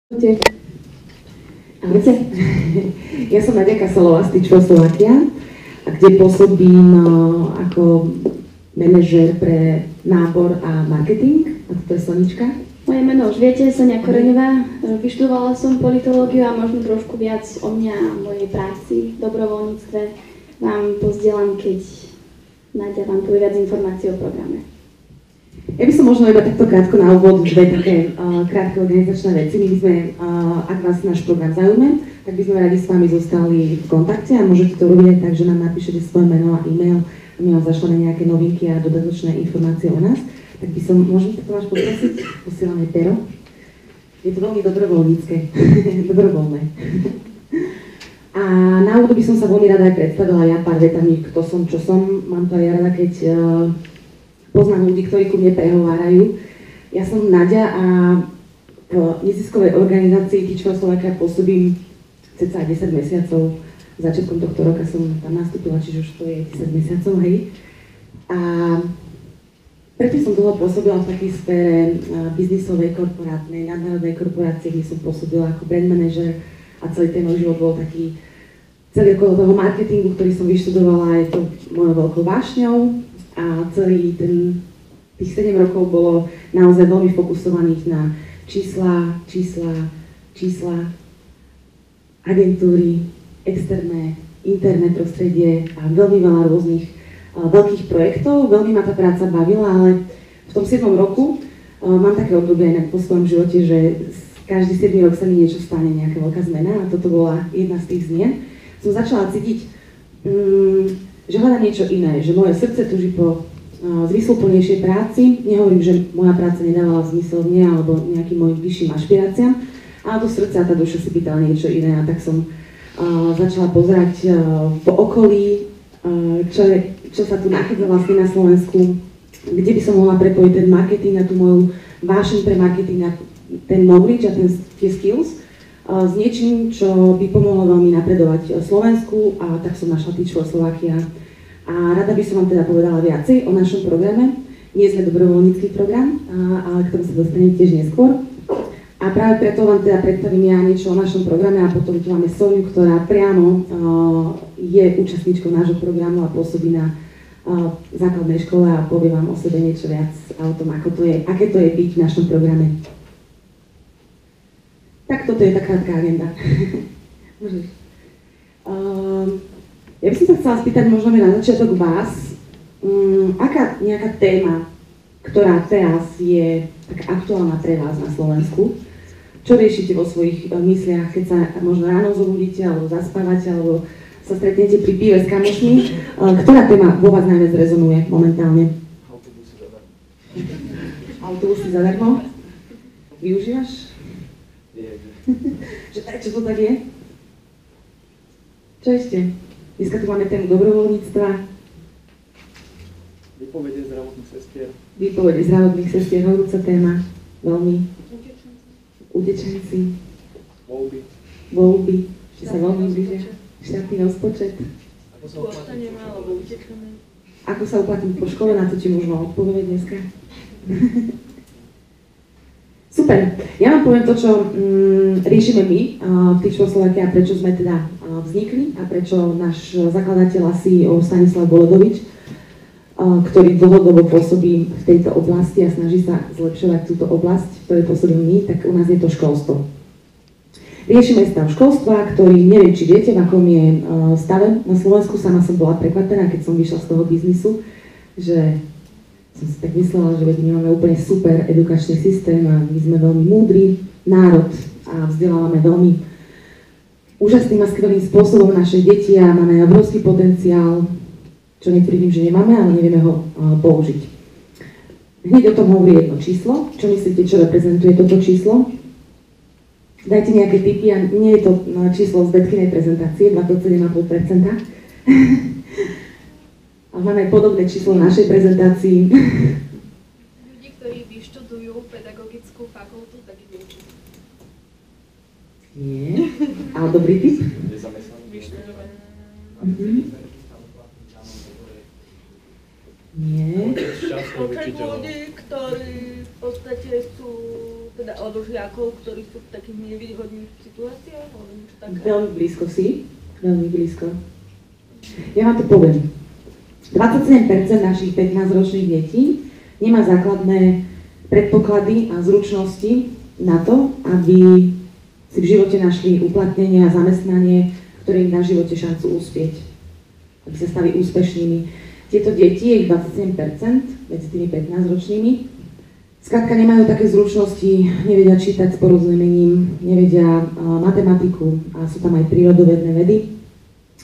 Ahojte. Ja som Nadia Kasalová z Teach for Slovakia, kde pôsobím ako manažér pre nábor a marketing. A toto je Sonička. Moje meno už viete, Sonia Koreňová. Vyštudovala som politológiu a možno trošku viac o mňa a mojej práci v dobrovoľníctve vám pozdielam, keď Nadia vám povie viac informácií o programe. Ja by som možno iba takto krátko na úvod dve také krátke organizačné veci. My by sme, ak vás náš program zaujíma, tak by sme radi s vami zostali v kontakte a môžete to robiť aj tak, že nám napíšete svoje meno a e-mail a my vám zašleme nejaké novinky a dodatočné informácie o nás. Tak by som, môžem sa to vás poprosiť, posielame pero. Je to veľmi dobrovoľnícke, dobrovoľné. A na úvod by som sa veľmi rada aj predstavila ja pár vetami, kto som, čo som. Mám to aj rada, keď poznám ľudí, ktorí ku mne prehovárajú. Ja som Nadia a v neziskovej organizácii Teach for Slovakia pôsobím cca 10 mesiacov. Začiatkom tohto roka som tam nastúpila, čiže už to je 10 mesiacov, hej. A predtým som dlho pôsobila v takej sfére biznisovej, korporátnej, nadnárodnej korporácie, kde som pôsobila ako brand manager a celý ten môj život bol taký celý okolo toho marketingu, ktorý som vyštudovala, je to mojou veľkou vášňou. A celý tých 7 rokov bolo naozaj veľmi fokusovaných na čísla, agentúry, externé, interné prostredie a veľmi veľa rôznych veľkých projektov. Veľmi ma tá práca bavila, ale v tom 7 roku mám také obdobie aj po svojom živote, že každý 7 rok sa mi niečo stane, nejaká veľká zmena a toto bola jedna z tých zmien. Som začala cítiť, že hľadám niečo iné, že moje srdce túži po zmysluplnejšej práci. Nehovorím, že moja práca nedávala zmysel mne alebo nejakým mojim vyšším ašpiráciám, ale to srdce a tá duša si pýtala niečo iné a tak som začala pozerať po okolí, čo sa tu nachádza vlastne na Slovensku, kde by som mohla prepojiť ten marketing a tú moju vášeň pre marketing a ten knowledge a tie skills s niečím, čo by pomohlo veľmi napredovať Slovensku, a tak som našla Teach for Slovakia. A rada by som vám teda povedala viacej o našom programe. Nie sme dobrovoľnícky program, ale k tomu sa dostanem tiež neskôr. A práve preto vám teda predstavím ja niečo o našom programe a potom tu máme Soniu, ktorá priamo je účastníčkou nášho programu a pôsobí na základnej škole a povie vám o sebe niečo viac a o tom, ako to je, aké to je byť v našom programe. Tak toto je tá krátka agenda. Môžeš. Ja by som sa chcela spýtať možno na začiatok vás, aká nejaká téma, ktorá teraz je taká aktuálna pre vás na Slovensku, čo riešite vo svojich mysliach, keď sa možno ráno zobudíte, alebo zaspávate, alebo sa stretnete pri pive s kamošmi, ktorá téma vo vás najviac rezonuje momentálne? Autobusy zadarmo. Autobusy zadarmo? Využívaš? Čo to tak je? Čo ešte? Dneska tu máme tému dobrovoľníctva. Výpovede zdravotných sestier. Výpovede zdravotných sestier, horúca téma. Veľmi. Utečenci. Voľby. Či sa veľmi blížia. Štátny rozpočet. Ako sa uplatniť po škole, na to ti môžeme odpovedať dneska. Super. Ja vám poviem to, čo riešime my v Teach for Slovakia a prečo sme teda vznikli a prečo náš zakladateľ a CEO Stanislav Bolodovič, ktorý dlhodobo pôsobí v tejto oblasti a snaží sa zlepšovať túto oblasť, v ktorej pôsobím my, tak u nás je to školstvo. Riešime stav školstva, ktorý neviem, či viete, v akom je stave na Slovensku. Sama som bola prekvapená, keď som vyšla z toho biznisu, že som si tak myslela, že my máme úplne super edukačný systém a my sme veľmi múdry národ a vzdelávame veľmi úžasným a skvelým spôsobom naše deti a máme obrovský potenciál, čo netvrdím, že nemáme, ale nevieme ho použiť. Hneď o tom hovorí jedno číslo. Čo myslíte, čo reprezentuje toto číslo? Dajte nejaké tipy a nie je to číslo z Betkinej prezentácie, 27,5%. A máme podobné číslo v našej prezentácii. Ľudí, ktorí vyštudujú pedagogickú fakultu, tak je Nie, ale dobrý tip. vyštudovaní. Nie. Počet ľudí, ktorí v podstate sú teda, alebo žiakov, ktorí sú v takých nevýhodných situáciách, alebo niečo také? Veľmi blízko si, veľmi blízko. Ja vám to poviem. 27% našich 15-ročných detí nemá základné predpoklady a zručnosti na to, aby si v živote našli uplatnenie a zamestnanie, ktoré im dá v živote šancu uspieť, aby sa stali úspešnými. Tieto deti, je ich 27% medzi tými 15-ročnými, skrátka nemajú také zručnosti, nevedia čítať s porozumením, nevedia matematiku a sú tam aj prírodovedné vedy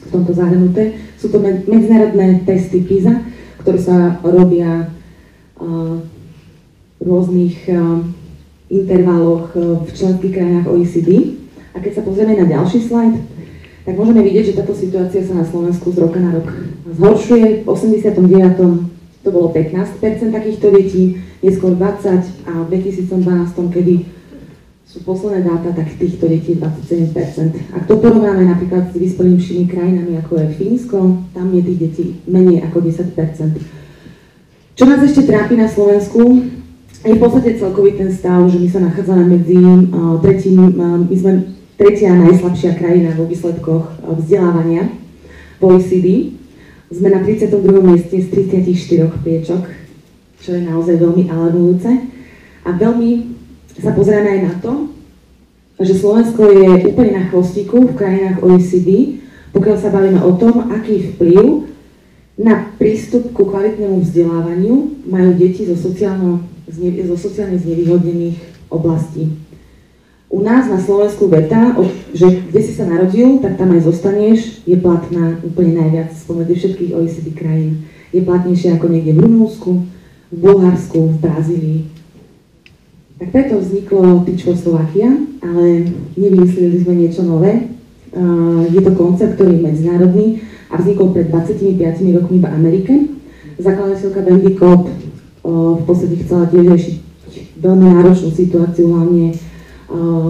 v tomto zahrnuté. Sú to medzinárodné testy PISA, ktoré sa robia v rôznych intervaloch v členských krajinách OECD. A keď sa pozrieme na ďalší slajd, tak môžeme vidieť, že táto situácia sa na Slovensku z roka na rok zhoršuje. V 89. to bolo 15% takýchto detí, neskôr 20% a v 2012, kedy sú posledné dáta, tak týchto detí je 27%. Ak to porovnáme napríklad s vyspelejšími krajinami, ako je Fínsko, tam je tých detí menej ako 10%. Čo nás ešte trápi na Slovensku, je v podstate celkový ten stav, že my sa nachádzame medzi my sme tretia najslabšia krajina vo výsledkoch vzdelávania v OECD. Sme na 32. mieste z 34 priečok, čo je naozaj veľmi alarmujúce. A veľmi sa pozrieme aj na to, že Slovensko je úplne na chvostíku v krajinách OECD, pokiaľ sa bavíme o tom, aký vplyv na prístup ku kvalitnému vzdelávaniu majú deti zo sociálne znevýhodnených oblastí. U nás na Slovensku veta, že kde si sa narodil, tak tam aj zostaneš, je platná úplne najviac spomedzi všetkých OECD krajín. Je platnejšia ako niekde v Rumúnsku, v Bulharsku, v Brazílii. Tak preto vzniklo Teach for Slovakia, ale nevymysleli sme niečo nové. Je to koncept, ktorý je medzinárodný a vznikol pred 25 rokmi v Amerike. Zakladateľka Wendy Cobb v podstate chcela tiež riešiť veľmi náročnú situáciu, hlavne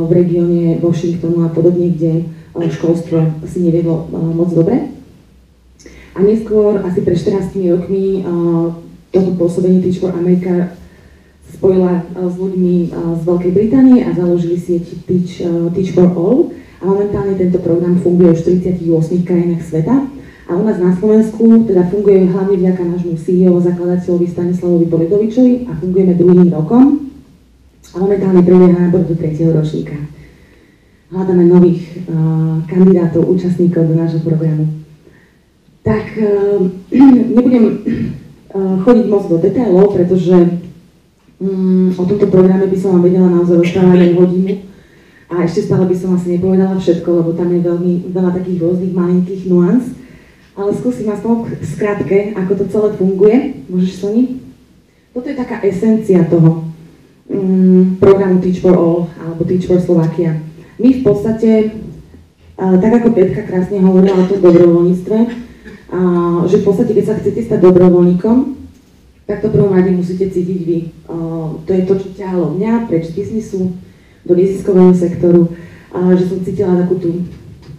v regióne Washingtonu a podobne, kde školstvo si neviedlo moc dobre. A neskôr, asi pred 14 rokmi, toto pôsobenie Teach for America spojila s ľuďmi z Veľkej Británie a založili sieť Teach for All. A momentálne tento program funguje už v 38 krajinách sveta. A u nás na Slovensku teda funguje hlavne vďaka nášmu CEO a zakladateľovi Stanislavovi Polidovičovi a fungujeme druhým rokom. A momentálne prebieha nábor do 3. ročníka. Hľadáme nových kandidátov, účastníkov do nášho programu. Tak nebudem chodiť moc do detailov, pretože o tomto programe by som vám vedela naozaj rozprávať aj hodinu. A ešte stále by som asi nepovedala všetko, lebo tam je veľmi veľa takých rôznych malinkých nuans. Ale skúsim aspoň v skratke, ako to celé funguje. Môžeš, Soni? Toto je taká esencia toho programu Teach for All alebo Teach for Slovakia. My v podstate, tak ako Petka krásne hovorila o tom dobrovoľníctve, že v podstate, keď sa chcete stať dobrovoľníkom, tak to prvom rade musíte cítiť vy. To je to, čo ťahalo mňa preč z biznisu do neziskového sektoru, že som cítila takú tú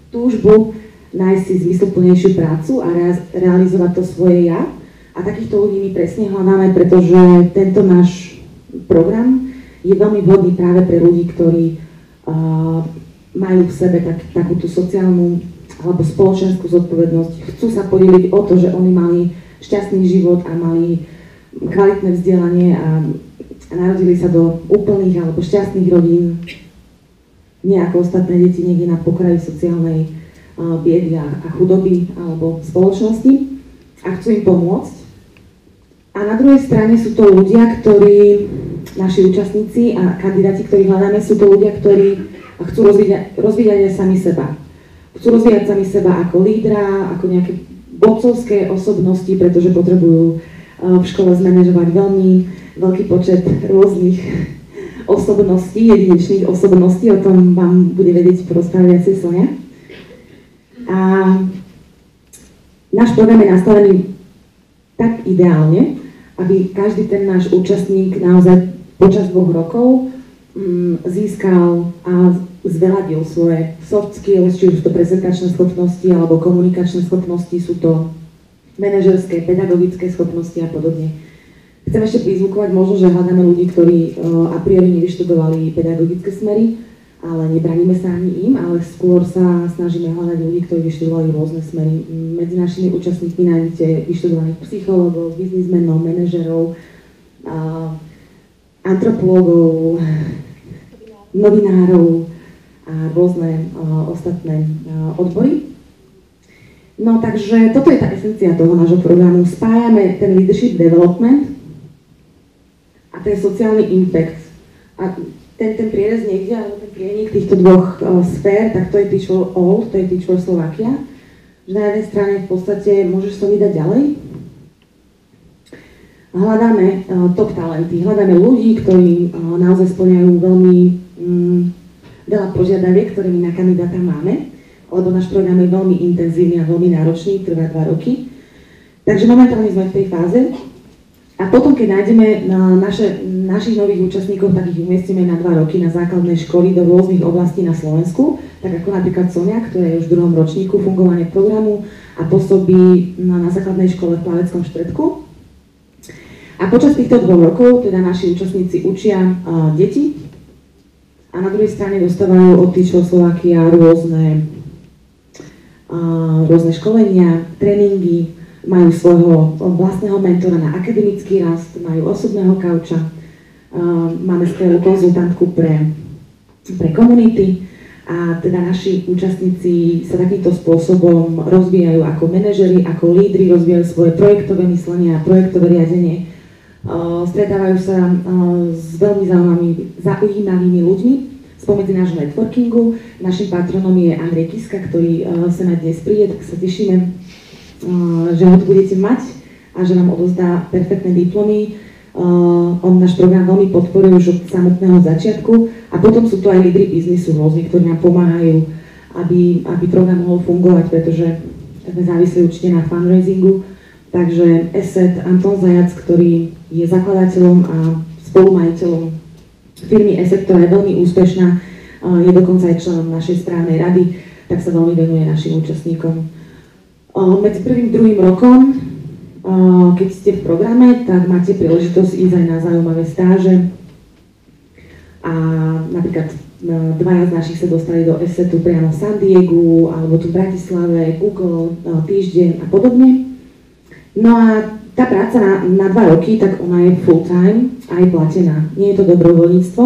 túžbu nájsť si zmysluplnejšiu prácu a realizovať to svoje ja. A takýchto ľudí my presne hľadáme, pretože tento náš program je veľmi vhodný práve pre ľudí, ktorí majú v sebe takúto sociálnu alebo spoločenskú zodpovednosť. Chcú sa podeliť o to, že oni mali šťastný život a mali kvalitné vzdelanie a narodili sa do úplných alebo šťastných rodín, nie ako ostatné deti niekde na pokraji sociálnej biedy a chudoby alebo spoločnosti a chcú im pomôcť. A na druhej strane sú to ľudia, ktorí, naši účastníci a kandidáti, ktorí hľadáme, sú to ľudia, ktorí chcú rozvíjať aj sami seba. Chcú rozvíjať sami seba ako lídra, ako nejaké vodcovské osobnosti, pretože potrebujú v škole zmanéžovať veľmi veľký počet rôznych osobností, jedinečných osobností, o tom vám bude vedieť porozprávať viacej Sonia. A náš program je nastavený tak ideálne, aby každý ten náš účastník naozaj počas 2 rokov získal a zveľadil svoje soft skills, či už to prezentačné schopnosti alebo komunikačné schopnosti, sú to manažerské, pedagogické schopnosti a podobne. Chcem ešte prizvukovať možno, že hľadáme ľudí, ktorí a priori nevyštudovali pedagogické smery, ale nebraníme sa ani im, ale skôr sa snažíme hľadať ľudí, ktorí vyštudovali rôzne smery. Medzi našimi účastníkmi nájdete vyštudovaných psychológov, biznismenov, manažerov, antropológov, novinárov a rôzne ostatné odbory. No takže toto je tá esencia toho nášho programu. Spájame ten leadership development a ten sociálny impact. A ten prierez niekde, alebo ten prienik týchto dvoch sfér, tak to je Teach for All, to je Teach for Slovakia. Že na jednej strane v podstate môžeš sa vydať ďalej. Hľadáme top talenty, hľadáme ľudí, ktorí naozaj spĺňajú veľmi veľa požiadaviek, ktoré my na kandidáta máme, lebo náš program je veľmi intenzívny a veľmi náročný, trvá 2 roky. Takže momentálne sme v tej fáze. A potom, keď nájdeme našich nových účastníkov, tak ich umiestnime na 2 roky na základnej školy do rôznych oblastí na Slovensku, tak ako napríklad Sonia, ktorá je už v 2. ročníku fungovania programu a pôsobí na základnej škole v Plaveckom Štvrtku. A počas týchto 2 rokov teda naši účastníci učia deti a na druhej strane dostávajú od Teach for Slovakia rôzne školenia, tréningy, majú svojho vlastného mentora na akademický rast, majú osobného kauča, máme skvelú konzultantku pre komunity a teda naši účastníci sa takýmto spôsobom rozvíjajú ako manažeri, ako lídri, rozvíjajú svoje projektové myslenie a projektové riadenie. Stretávajú sa s veľmi zaujímavými ľuďmi spomedzi nášho networkingu. Našim patronom je Andrej Kiska, ktorý sa na dnes príde, tak sa tešíme, že ho tu budete mať a že vám odozdá perfektné diplomy. On náš program veľmi podporuje už od samotného začiatku a potom sú to aj lídri biznisu rôzni, ktorí nám pomáhajú, aby program mohol fungovať, pretože sme závisli určite na fundraisingu. Takže ESET, Anton Zajac, ktorý je zakladateľom a spolumajiteľom firmy ESET, ktorá je veľmi úspešná, je dokonca aj členom našej správnej rady, tak sa veľmi venuje našim účastníkom. Medzi prvým a druhým rokom, keď ste v programe, tak máte príležitosť ísť aj na zaujímavé stáže. A napríklad 2 z našich sa dostali do ESETu priamo v San Diegu, alebo tu v Bratislave, Google, Týždeň a podobne. No a tá práca na 2 roky, tak ona je full time a je platená. Nie je to dobrovoľníctvo,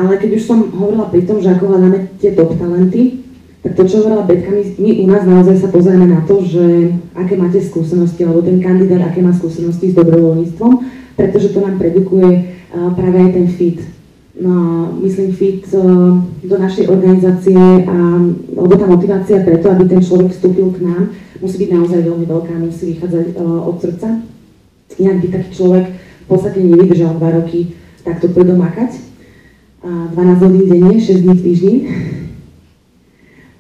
ale keď už som hovorila pri tom, že ako hľadáme tie top talenty, tak to, čo hovorila Betka, my u nás naozaj sa pozrieme na to, že aké máte skúsenosti, alebo ten kandidát, aké má skúsenosti s dobrovoľníctvom, pretože to nám predikuje práve aj ten fit. No, myslím fit do našej organizácie, alebo tá motivácia preto, aby ten človek vstúpil k nám, musí byť naozaj veľmi veľká, musí vychádzať od srdca. Inak by taký človek v podstate nevydržal 2 roky takto tvrdo makať. 12 hodín denne, 6 dní v týždni.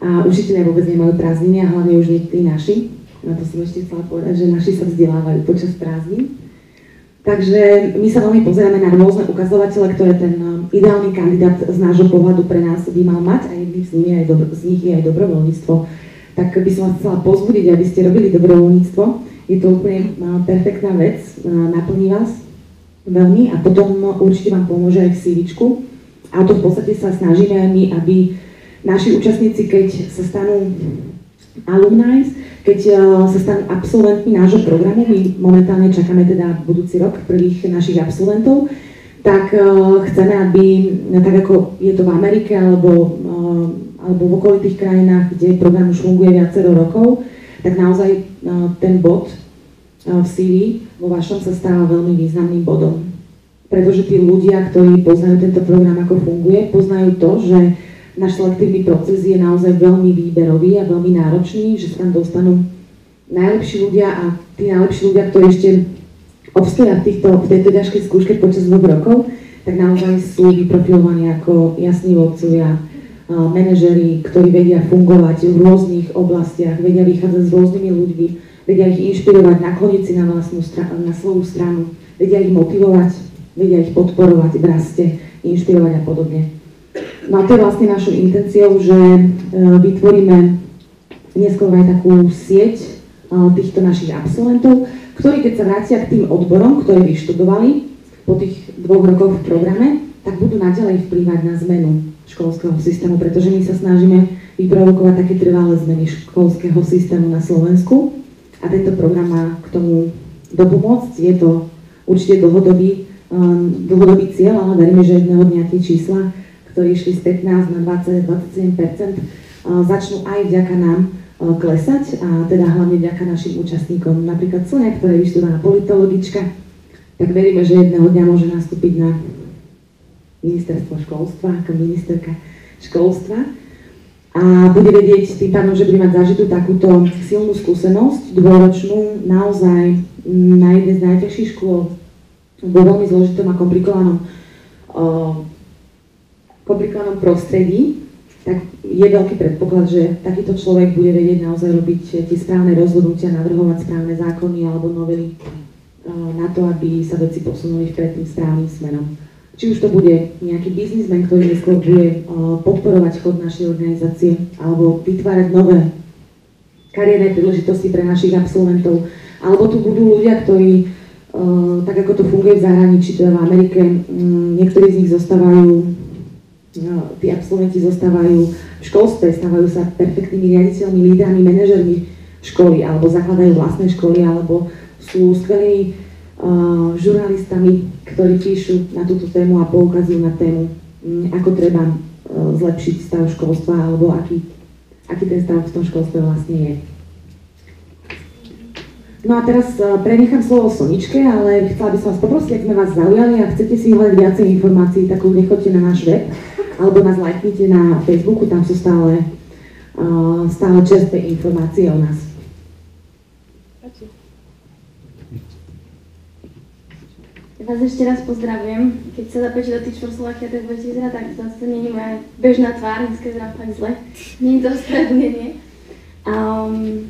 A učitelia vôbec nemajú prázdniny a hlavne už nie tí naši. Na to som ešte chcela povedať, že naši sa vzdelávajú počas prázdnin. Takže my sa veľmi pozeráme na rôzne ukazovatele, ktoré ten ideálny kandidát z nášho pohľadu pre nás by mal mať a jedným z nich je aj dobrovoľníctvo. Tak by som vás chcela pozbudiť, aby ste robili dobrovoľníctvo. Je to úplne perfektná vec, naplní vás veľmi a potom určite vám pomôže aj v CV-čku. A to v podstate sa snažíme aj my, aby naši účastníci, keď sa stanú alumni, keď sa stanú absolventmi nášho programu, my momentálne čakáme teda budúci rok prvých našich absolventov, tak chceme, aby, tak ako je to v Amerike alebo v okolitých krajinách, kde program už funguje viacero rokov, tak naozaj ten bod v CV vo vašom sa stáva veľmi významným bodom. Pretože tí ľudia, ktorí poznajú tento program, ako funguje, poznajú to, že náš selektívny proces je naozaj veľmi výberový a veľmi náročný, že sa tam dostanú najlepší ľudia a tí najlepší ľudia, ktorí ešte obstoja v tejto ťažkej skúške počas 2 rokov, tak naozaj sú vyprofilovaní ako jasní vodcovia, manažeri, ktorí vedia fungovať v rôznych oblastiach, vedia vychádzať s rôznymi ľuďmi, vedia ich inšpirovať, nakloniť si na svoju stranu, vedia ich motivovať, vedia ich podporovať v raste, inšpirovať a podobne. No a to je vlastne našou intenciou, že vytvoríme neskôr aj takú sieť týchto našich absolventov, ktorí keď sa vrátia k tým odborom, ktoré vyštudovali po tých 2 rokoch v programe, tak budú naďalej vplývať na zmenu školského systému, pretože my sa snažíme vyprovokovať také trvalé zmeny školského systému na Slovensku a tento program má k tomu dopomôcť. Je to určite dlhodobý cieľ, ale veríme, že jedného dňa tie čísla, ktoré išli z 15 na 20-27%, začnú aj vďaka nám klesať a teda hlavne vďaka našim účastníkom. Napríklad Sonia, ktorá je vyštudovaná politologička, tak veríme, že jedného dňa môže nastúpiť na ministerstvo školstva, ako ministerka školstva a bude vedieť tým pádom, že bude mať zažitú takúto silnú skúsenosť, dvojročnú, naozaj na jednej z najťažších škôl vo veľmi zložitom a komplikovanom prostredí, tak je veľký predpoklad, že takýto človek bude vedieť naozaj robiť tie správne rozhodnutia, navrhovať správne zákony alebo novely na to, aby sa veci posunuli vpred tým správnym smerom. Či už to bude nejaký biznismen, ktorý neskôr bude podporovať chod našej organizácie alebo vytvárať nové kariérne príležitosti pre našich absolventov, alebo tu budú ľudia, ktorí, tak ako to funguje v zahraničí, teda v Amerike, niektorí z nich zostávajú, tí absolventi zostávajú v školstve, stávajú sa perfektnými riaditeľmi, lídrami, manažermi školy, alebo zakladajú vlastné školy, alebo sú skvelými žurnalistami, ktorí píšu na túto tému a poukazujú na tému, ako treba zlepšiť stav školstva, alebo aký ten stav v tom školstve vlastne je. No a teraz prenechám slovo Soničke, ale chcela by som vás poprosiť, ak sme vás zaujali a chcete si hľadať viacej informácií, tak ľudia choďte na náš web, alebo nás lajknite na Facebooku, tam sú stále čerstvé informácie o nás. Ja vás ešte raz pozdravujem. Keď sa zapečie do tých Čvoroslovakia, tak budete vyzerať tak, to zase nie je moja bežná tvár, dneska vyzerám fakt zle. Nie je to ospravedlnenie. Ale nie.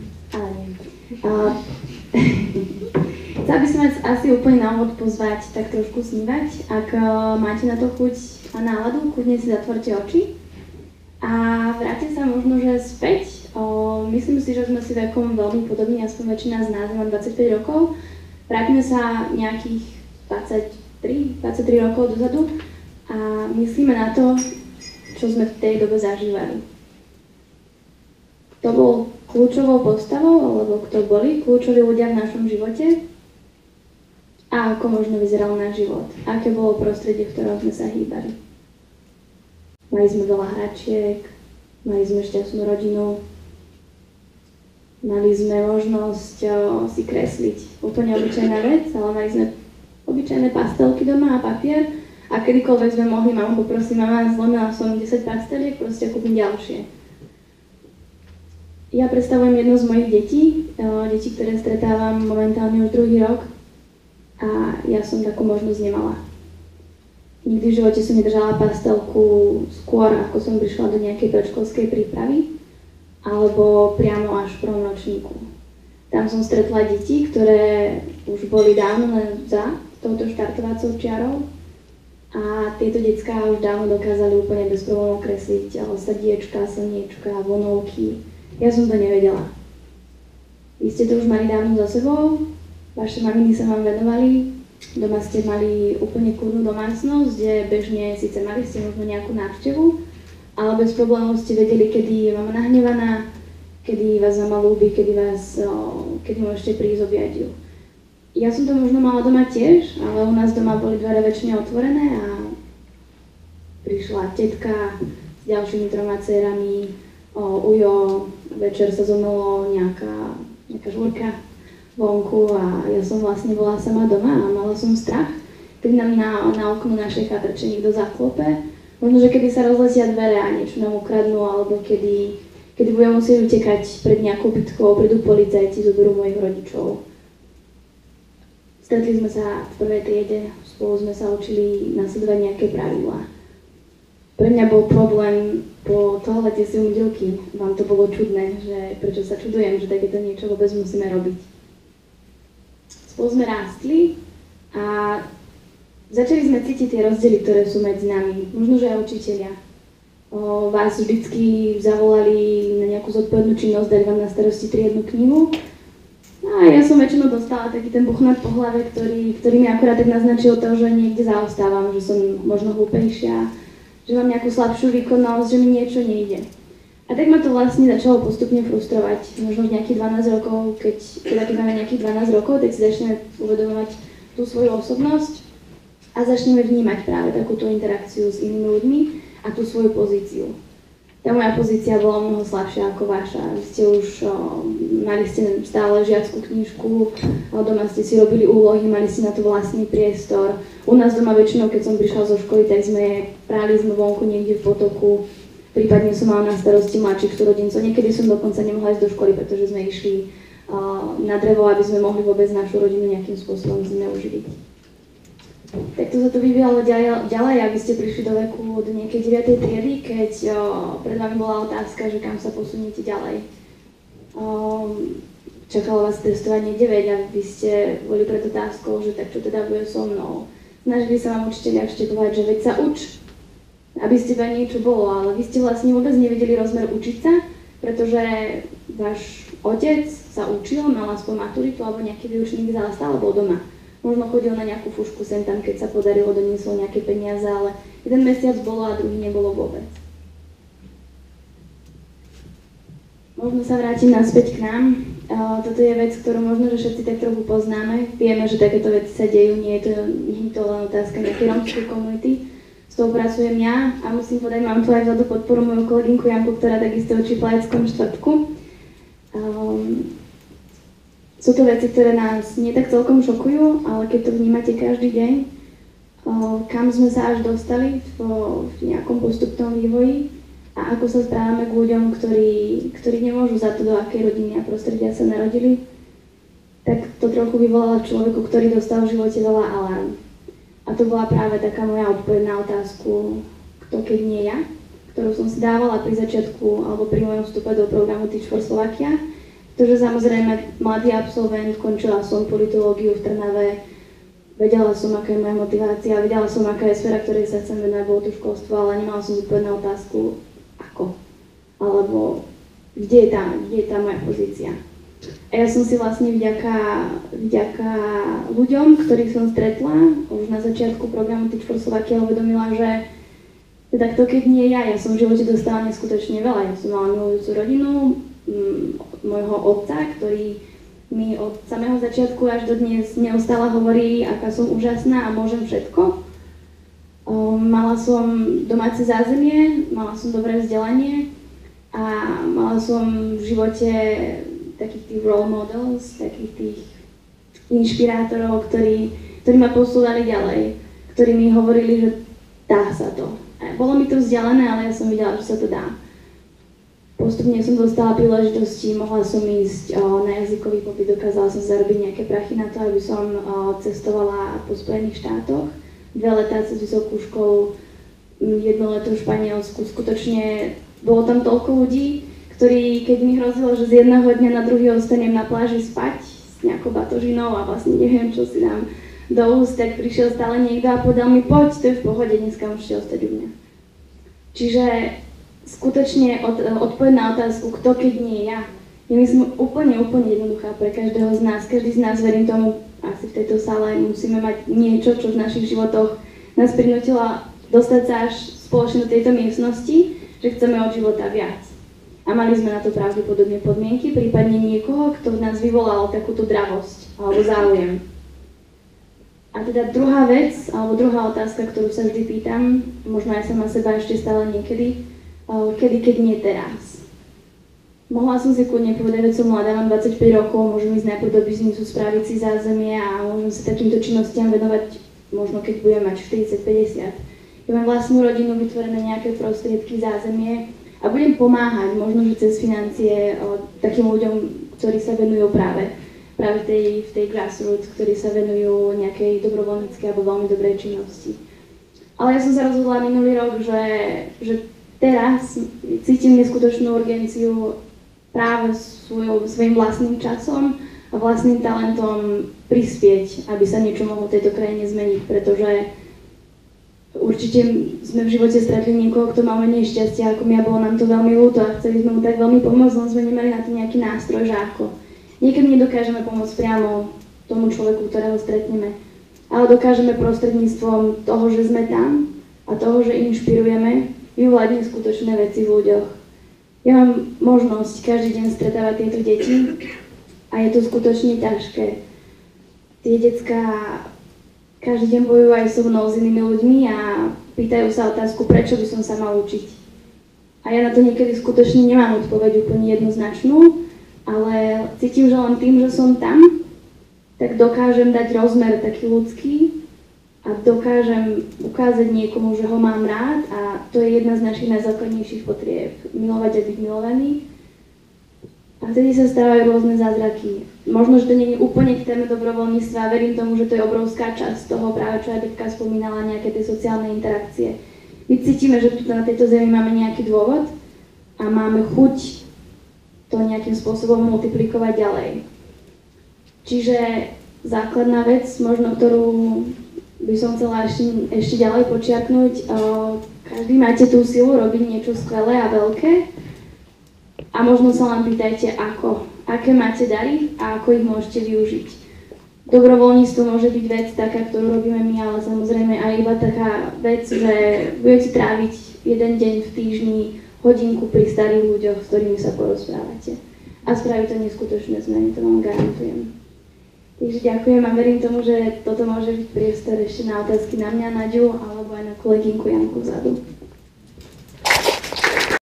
Chcela by som vás asi úplne na úvod pozvať tak trošku snívať. Ak máte na to chuť a náladu, kľudne si zatvorte oči a vráťte sa možno, že späť. Myslím si, že sme si vekom veľmi podobní, aspoň väčšina z nás, mám 25 rokov. Vráťme sa nejakých 23 rokov dozadu a myslíme na to, čo sme v tej dobe zažívali. To bol kľúčovou postavou, alebo kto boli kľúčoví ľudia v našom živote a ako možno vyzeral náš život, aké bolo prostredie, v ktorom sme sa hýbali. Mali sme veľa hračiek, mali sme šťastnú rodinu, mali sme možnosť si kresliť úplne obyčajná vec, ale mali sme obyčajné pastelky doma a papier a kedykoľvek sme mohli mamu poprosiť, mama, zlomila som 10 pasteliek, proste kúpim ďalšie. Ja predstavujem jedno z mojich detí, ktoré stretávam momentálne už druhý rok a ja som takú možnosť nemala. Nikdy v živote som nedržala pastelku skôr, ako som prišla do nejakej predškolskej prípravy alebo priamo až v prvom ročníku. Tam som stretla deti, ktoré už boli dávno len za touto štartovacou čiarou a tieto decká už dávno dokázali úplne bez problémov kresliť srdiečka, slniečka, vonovky. Ja som to nevedela. Vy ste to už mali dávno za sebou, vaše maminy sa vám venovali, doma ste mali úplne kľudnú domácnosť, kde bežne síce mali ste možno nejakú návštevu, ale bez problémov ste vedeli, kedy je mama nahnevaná, kedy vás mama ľúbi, kedy môžete prísť objať ju. Ja som to možno mala doma tiež, ale u nás doma boli dvere väčšine otvorené a prišla tetka s ďalšími 3 dcerami, ujo, večer sa zomelo nejaká žúrka vonku a ja som vlastne bola sama doma a mala som strach, keď nám na okno našej chatrče niekto zaklope. Možno, že kedy sa rozletia dvere a niečo nám ukradnú, alebo kedy budem musieť utekať pred nejakou bitkou, prídu policajti, zoberú mojich rodičov. Stretli sme sa v prvej triede, spolu sme sa učili nasledovať nejaké pravidlá. Pre mňa bol problém po toalete si umývky. Vám to bolo čudné, že prečo sa čudujem, že takéto niečo vôbec musíme robiť. Spolu sme rástli a začali sme cítiť tie rozdiely, ktoré sú medzi nami. Možno, že aj učitelia. Vás vždycky zavolali na nejakú zodpovednú činnosť, dali vám na starosti triednu knihu A ja som väčšinou dostala taký ten buchnat po hlave, ktorý mi akurát tak naznačil to, že niekde zaostávam, že som možno hlúpejšia, že mám nejakú slabšiu výkonnosť, že mi niečo nejde. A tak ma to vlastne začalo postupne frustrovať. Možno nejakých 12 rokov, keď máme nejakých 12 rokov, tak si začneme uvedomovať tú svoju osobnosť a začneme vnímať práve takúto interakciu s inými ľuďmi a tú svoju pozíciu. Tá moja pozícia bola mnoho slabšia ako vaša. Vy ste už mali ste stále žiackú knižku, doma ste si robili úlohy, mali ste na to vlastný priestor. U nás doma väčšinou, keď som prišla zo školy, tak prali sme vonku niekde v potoku. Prípadne som mala na starosti mladších súrodencov. Niekedy som dokonca nemohla ísť do školy, pretože sme išli na drevo, aby sme mohli vôbec našu rodinu nejakým spôsobom zneuživiť. Tak to sa to vyvíjalo ďalej, aby ste prišli do veku do nejakej 9. triedy, keď pred vami bola otázka, že kam sa posuniete ďalej. Čakalo vás testovanie 9 a vy ste boli pred otázkou, že tak čo teda bude so mnou. Snažili sa vám učiteľia vštepovať, že veď sa uč, aby z teba niečo bolo, ale vy ste vlastne vôbec nevedeli rozmer učiť sa, pretože váš otec sa učil, mal aspoň maturitu alebo nejaký výučník, ale stále bol doma. Možno chodil na nejakú fušku sem tam, keď sa podarilo, doniesol nejaké peniaze, ale jeden mesiac bolo a druhý nebolo vôbec. Možno sa vrátim naspäť k nám. Toto je vec, ktorú možno, že všetci tak trochu poznáme. Vieme, že takéto veci sa dejú, nie je to len otázka nejakej rómskej komunity. S tou pracujem ja a musím povedať, mám tu aj vzadu podporu moju kolegynku Janku, ktorá takisto učí v Plaeckom štvrtku. Sú to veci, ktoré nás nie tak celkom šokujú, ale keď to vnímate každý deň, kam sme sa až dostali v nejakom postupnom vývoji a ako sa správame k ľuďom, ktorí nemôžu za to, do akej rodiny a prostredia sa narodili, tak to trochu vyvolalo človeku, ktorý dostal v živote veľa alarm. A to bola práve taká moja odpoveď na otázku, kto keď nie ja, ktorú som si dávala pri začiatku alebo pri mojom vstupe do programu Teach for Slovakia. Pretože samozrejme mladý absolvent, končila som politológiu v Trnave, vedela som, aká je moja motivácia, vedela som, aká je sféra, ktorej sa chcem venovať, bolo to školstvo, ale nemala som zodpovedať na otázku, ako, alebo kde je tá moja pozícia. A ja som si vlastne vďaka ľuďom, ktorých som stretla, už na začiatku programu Teach for Slovakia uvedomila, že teda kto keď nie ja som v živote dostala neskutočne veľa. Ja som mala milujúcu rodinu, môjho otca, ktorý mi od samého začiatku až do dnes neustále hovorí, aká som úžasná a môžem všetko. Mala som domáce zázemie, mala som dobré vzdelanie a mala som v živote takých tých role models, takých tých inšpirátorov, ktorí ma posúvali ďalej, ktorí mi hovorili, že dá sa to. A bolo mi to vzdialené, ale ja som videla, že sa to dá. Postupne som dostala príležitosti, mohla som ísť na jazykový pobyt, dokázala som zarobiť nejaké prachy na to, aby som cestovala po Spojených štátoch. 2 letá cez vysokú školu, 1 leto v Španielsku. Skutočne bolo tam toľko ľudí, ktorí, keď mi hrozilo, že z jedného dňa na druhý ostanem na pláži spať s nejakou batožinou a vlastne neviem, čo si dám do úst, tak prišiel stále niekto a povedal mi, poď, to je v pohode, dneska môžete ostať u mňa. Čiže skutočne odpoveď na otázku, kto keď nie ja, je myslím úplne jednoduchá pre každého z nás. Každý z nás, verím tomu, asi v tejto sále musíme mať niečo, čo v našich životoch nás prinútilo dostať sa až spoločne do tejto miestnosti, že chceme od života viac. A mali sme na to pravdepodobne podmienky, prípadne niekoho, kto v nás vyvolal takúto dravosť alebo záujem. A teda druhá vec, alebo druhá otázka, ktorú sa vždy pýtam, možno aj sama seba ešte stále niekedy, keď nie teraz. Mohla som si kľudne povedať, že som mladá, mám 25 rokov, môžem ísť najprv do biznisu, spraviť si zázemie a môžem sa takýmto činnostiam venovať, možno keď budem mať 40-50. Ja mám vlastnú rodinu, vytvorené nejaké prostriedky, zázemie a budem pomáhať, možno že cez financie takým ľuďom, ktorí sa venujú práve v tej grassroots, ktorí sa venujú nejakej dobrovoľníckej alebo veľmi dobrej činnosti. Ale ja som sa rozhodla minulý rok, že teraz cítim neskutočnú urgenciu práve svojim vlastným časom a vlastným talentom prispieť, aby sa niečo mohlo v tejto krajine zmeniť, pretože určite sme v živote stretli niekoho, kto mal menej šťastia ako mňa, bolo nám to veľmi ľúto a chceli sme mu tak veľmi pomôcť, len sme nemali na to nejaký nástroj, že ako. Niekedy nedokážeme pomôcť priamo tomu človeku, ktorého stretneme, ale dokážeme prostredníctvom toho, že sme tam a toho, že inšpirujeme, vyvolať neskutočné veci v ľuďoch. Ja mám možnosť každý deň stretávať tieto deti a je to skutočne ťažké. Tie decká každý deň bojujú aj so mnou, s inými ľuďmi a pýtajú sa otázku, prečo by som sa mal učiť. A ja na to niekedy skutočne nemám odpoveď úplne jednoznačnú, ale cítim, že len tým, že som tam, tak dokážem dať rozmer taký ľudský a dokážem ukázať niekomu, že ho mám rád a to je jedna z našich najzákladnejších potrieb. Milovať a byť milovaný. A vtedy sa stávajú rôzne zázraky. Možno, že to nie je úplne k téme dobrovoľníctva, verím tomu, že to je obrovská časť toho, práve čo aj Betka spomínala, nejaké tie sociálne interakcie. My cítime, že tu na tejto zemi máme nejaký dôvod a máme chuť to nejakým spôsobom multiplikovať ďalej. Čiže základná vec, možno ktorú by som chcela ešte ďalej počiarknúť, každý máte tú silu robiť niečo skvelé a veľké a možno sa len pýtajte ako, aké máte dary a ako ich môžete využiť. Dobrovoľníctvo môže byť vec taká, ktorú robíme my, ale samozrejme aj iba taká vec, že budete tráviť jeden deň v týždni, hodinku pri starých ľuďoch, s ktorými sa porozprávate. A spraví to neskutočné zmeny, to vám garantujem. Takže ďakujem a verím tomu, že toto môže byť priestor ešte na otázky na mňa, Naďu, alebo aj na kolegynku Janku vzadu.